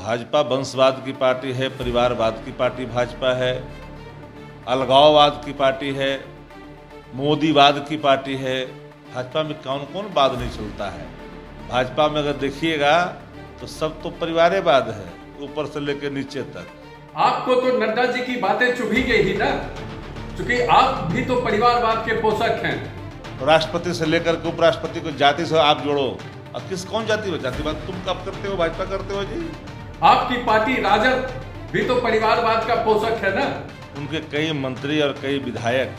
भाजपा वंशवाद की पार्टी है, परिवारवाद की पार्टी भाजपा है, अलगाववाद की पार्टी है, मोदीवाद की पार्टी है। भाजपा में कौन कौन वाद नहीं चलता है? भाजपा में अगर देखिएगा तो सब तो परिवारवाद है, ऊपर से लेकर नीचे तक। आपको तो नड्डा जी की बातें चुभी गई ही ना, क्योंकि आप भी तो परिवारवाद के पोषक हैं। राष्ट्रपति से लेकर के उपराष्ट्रपति को जाति से आप जोड़ो, अब कौन जाति हो? जातिवाद तुम कब करते हो? भाजपा करते हो जी। आपकी पार्टी राजद भी तो परिवारवाद का पोषक है ना। उनके कई मंत्री और कई विधायक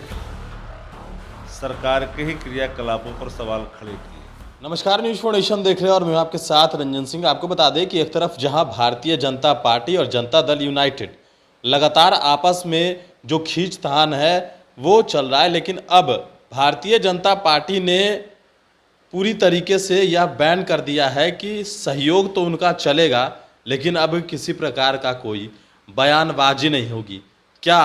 सरकार के ही क्रियाकलापों पर सवाल खड़े किए। नमस्कार, न्यूज़ फाउंडेशन देख रहे हैं और मैं आपके साथ रंजन सिंह। आपको बता दें कि एक तरफ जहां भारतीय जनता पार्टी और जनता दल यूनाइटेड लगातार आपस में जो खींचतान है वो चल रहा है, लेकिन अब भारतीय जनता पार्टी ने पूरी तरीके से यह बैन कर दिया है कि सहयोग तो उनका चलेगा, लेकिन अब किसी प्रकार का कोई बयानबाजी नहीं होगी। क्या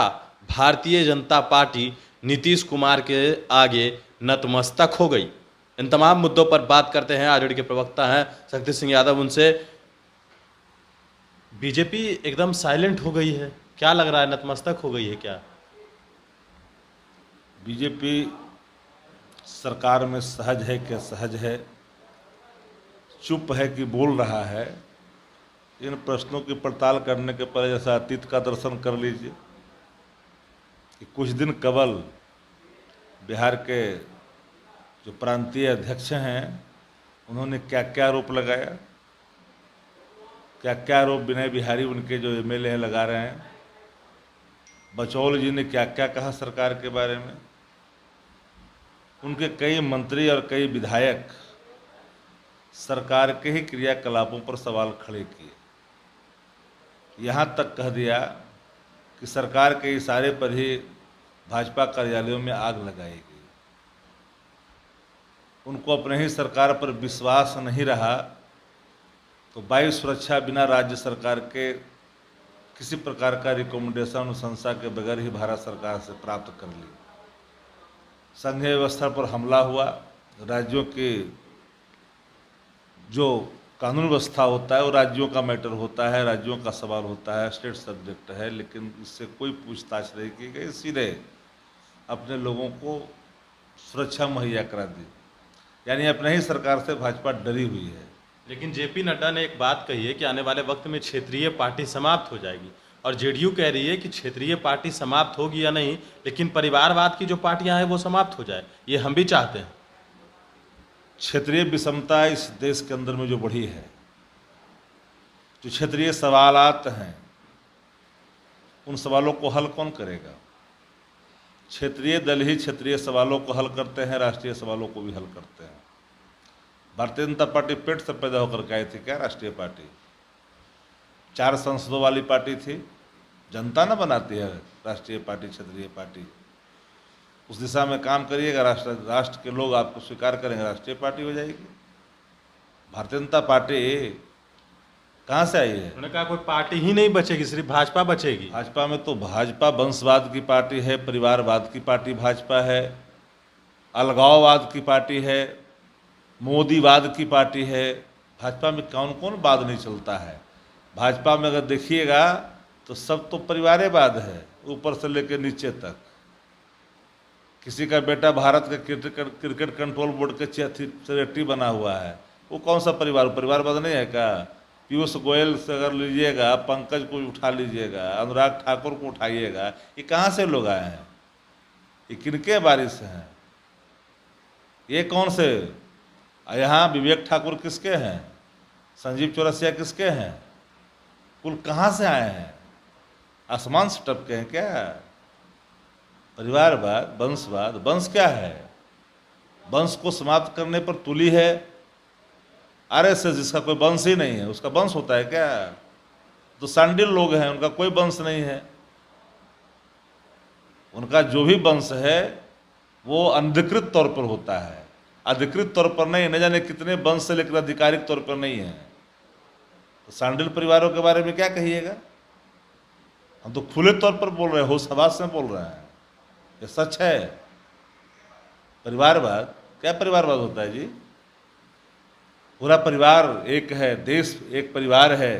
भारतीय जनता पार्टी नीतीश कुमार के आगे नतमस्तक हो गई? इन तमाम मुद्दों पर बात करते हैं। आरजेडी के प्रवक्ता हैं शक्ति सिंह यादव, उनसे। बीजेपी एकदम साइलेंट हो गई है, क्या लग रहा है? नतमस्तक हो गई है क्या? बीजेपी सरकार में सहज है कि असहज है, चुप है कि बोल रहा है, इन प्रश्नों की पड़ताल करने के पहले जैसा अतीत का दर्शन कर लीजिए कि कुछ दिन कबल बिहार के जो प्रांतीय अध्यक्ष हैं उन्होंने क्या क्या आरोप लगाया, क्या क्या आरोप विनय बिहारी उनके जो एमएलए हैं लगा रहे हैं। बचौल जी ने क्या क्या कहा सरकार के बारे में। उनके कई मंत्री और कई विधायक सरकार के ही क्रियाकलापों पर सवाल खड़े किए। यहाँ तक कह दिया कि सरकार के इशारे पर ही भाजपा कार्यालयों में आग लगाई गई। उनको अपने ही सरकार पर विश्वास नहीं रहा तो वायु सुरक्षा बिना राज्य सरकार के किसी प्रकार का रिकमेंडेशन अनुशंसा के बगैर ही भारत सरकार से प्राप्त कर ली। संघीय व्यवस्था पर हमला हुआ। राज्यों के जो कानून व्यवस्था होता है वो राज्यों का मैटर होता है, राज्यों का सवाल होता है, स्टेट सब्जेक्ट है, लेकिन इससे कोई पूछताछ नहीं की गई। सीधे अपने लोगों को सुरक्षा मुहैया करा दी, यानी अपने ही सरकार से भाजपा डरी हुई है। लेकिन जेपी नड्डा ने एक बात कही है कि आने वाले वक्त में क्षेत्रीय पार्टी समाप्त हो जाएगी, और जेडीयू कह रही है कि क्षेत्रीय पार्टी समाप्त होगी या नहीं, लेकिन परिवारवाद की जो पार्टियां हैं वो समाप्त हो जाए, ये हम भी चाहते हैं। क्षेत्रीय विषमता इस देश के अंदर में जो बढ़ी है, जो क्षेत्रीय सवालात हैं, उन सवालों को हल कौन करेगा? क्षेत्रीय दल ही क्षेत्रीय सवालों को हल करते हैं, राष्ट्रीय सवालों को भी हल करते हैं। भारतीय जनता पार्टी पेट से पैदा होकर के आई थी क्या? राष्ट्रीय पार्टी 4 संसदों वाली पार्टी थी। जनता न बनाती है राष्ट्रीय पार्टी, क्षेत्रीय पार्टी। उस दिशा में काम करिएगा, राष्ट्र के लोग आपको स्वीकार करेंगे, राष्ट्रीय पार्टी हो जाएगी। भारतीय जनता पार्टी कहाँ से आई है? उन्होंने कहा कोई पार्टी ही नहीं बचेगी, सिर्फ भाजपा बचेगी। भाजपा में तो भाजपा वंशवाद की पार्टी है, परिवारवाद की पार्टी भाजपा है, अलगाववाद की पार्टी है, मोदीवाद की पार्टी है। भाजपा में कौन कौन वाद नहीं चलता है? भाजपा में अगर देखिएगा तो सब तो परिवारवाद है, ऊपर से लेकर नीचे तक। किसी का बेटा भारत का क्रिकेट कंट्रोल बोर्ड के सेक्रेटरी बना हुआ है, वो कौन सा परिवारवाद नहीं है क्या? पीयूष गोयल से अगर लीजिएगा, पंकज को उठा लीजिएगा, अनुराग ठाकुर को उठाइएगा, ये कहाँ से लोग आए हैं? ये किनके बारिश हैं? ये कौन से? यहाँ विवेक ठाकुर किसके हैं? संजीव चौरसिया किसके हैं? कुल कहाँ से आए हैं? आसमान से टपके हैं क्या? परिवारवाद, वंशवाद, वंश क्या है? वंश को समाप्त करने पर तुली है आरएसएस, जिसका कोई वंश ही नहीं है, उसका वंश होता है क्या? तो सांडिल लोग हैं, उनका कोई वंश नहीं है। उनका जो भी वंश है वो अनधिकृत तौर पर होता है, अधिकृत तौर पर नहीं। न जाने कितने वंश से लेकर आधिकारिक तौर पर नहीं है। तो सांडिल परिवारों के बारे में क्या कहिएगा? हम तो खुले तौर पर बोल रहे हैं, होश हवास में बोल रहे हैं, ये सच है। परिवारवाद क्या परिवारवाद होता है जी? पूरा परिवार एक है, देश एक परिवार है,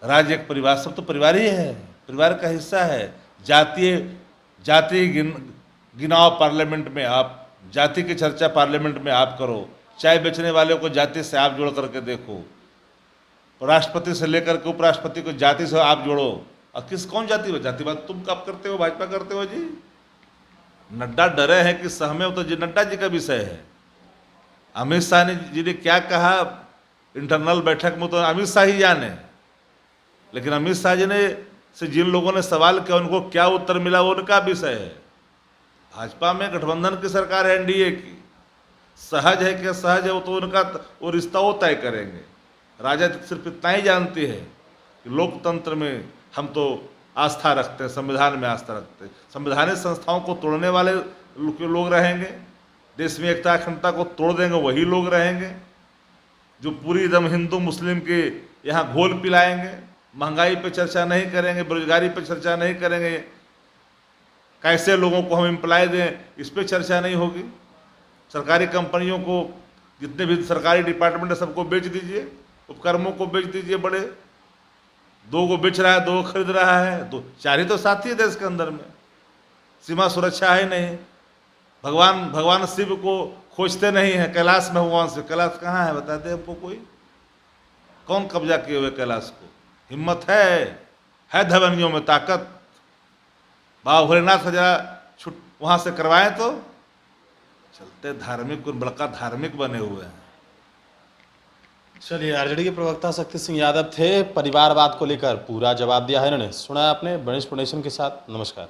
राज्य एक परिवार, सब तो परिवार ही है, परिवार का हिस्सा है। जाति गिनाव पार्लियामेंट में, आप जाति की चर्चा पार्लियामेंट में आप करो, चाय बेचने वाले को जाति से आप जोड़ करके देखो, राष्ट्रपति से लेकर के उपराष्ट्रपति को जाति से आप जोड़ो। और कौन जातिवाद तुम कब करते हो, भाजपा करते हो जी? नड्डा डरे हैं कि सहमे, तो जी नड्डा जी का विषय है। अमित शाह जी ने क्या कहा इंटरनल बैठक में, तो अमित शाह ही जाने, लेकिन अमित शाह जी ने से जिन लोगों ने सवाल किया उनको क्या उत्तर मिला वो उनका विषय है। भाजपा में गठबंधन की सरकार है, एनडीए की, सहज है कि असहज है वो तो उनका वो रिश्ता वो तय करेंगे। राजनीति सिर्फ इतना ही जानती है कि लोकतंत्र में हम तो आस्था रखते हैं, संविधान में आस्था रखते हैं। संवैधानिक संस्थाओं को तोड़ने वाले लोग रहेंगे, देश में एकता अखंडता को तोड़ देंगे वही लोग रहेंगे, जो पूरी एकदम हिंदू मुस्लिम के यहाँ घोल पिलाएंगे। महंगाई पे चर्चा नहीं करेंगे, बेरोजगारी पे चर्चा नहीं करेंगे, कैसे लोगों को हम एम्प्लॉय दें इस पर चर्चा नहीं होगी। सरकारी कंपनियों को, जितने भी सरकारी डिपार्टमेंट है सबको बेच दीजिए, उपक्रमों को बेच दीजिए, बड़े दो को बेच रहा है, दो खरीद रहा है, दो चार ही तो साथी है देश के अंदर में, सीमा सुरक्षा है नहीं। भगवान शिव को खोजते नहीं है, कैलाश में भगवान से, कैलाश कहाँ है बताते हमको कोई? कौन कब्जा किए हुए कैलाश को? हिम्मत है धवनियों में ताकत। बाबा भोलेनाथ से जरा वहाँ से करवाएं तो चलते, धार्मिक बड़का धार्मिक बने हुए हैं। चलिए, आरजेडी के प्रवक्ता शक्ति सिंह यादव थे। परिवारवाद को लेकर पूरा जवाब दिया है इन्होंने, सुना आपने। गणेश फाउंडेशन के साथ, नमस्कार।